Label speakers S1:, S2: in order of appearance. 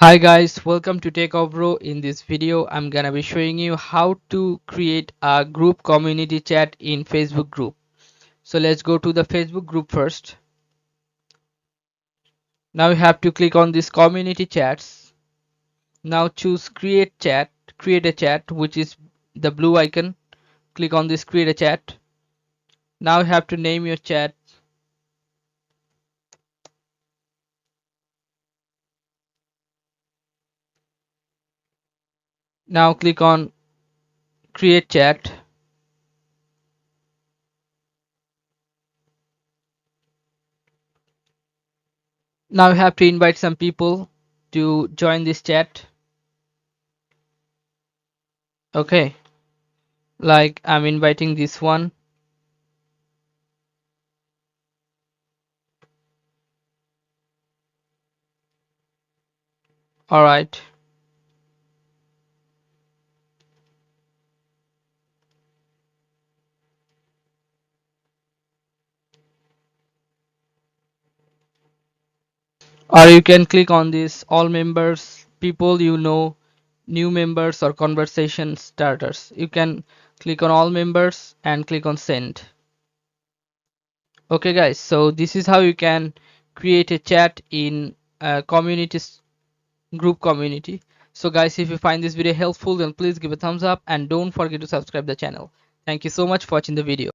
S1: Hi guys, welcome to Techavro. In this video, I'm gonna be showing you how to create a group community chat in Facebook group. So let's go to the Facebook group first. Now you have to click on this community chats. Now choose create a chat, which is the blue icon. Click on this create a chat. Now you have to name your chat. Now click on create chat. Now you have to invite some people to join this chat. Okay, like I'm inviting this one. All right. Or you can click on this all members, people you know, new members or conversation starters. You can click on all members and click on send. Okay guys, so this is how you can create a chat in a group community. So guys, if you find this video helpful, then please give a thumbs up and don't forget to subscribe the channel. Thank you so much for watching the video.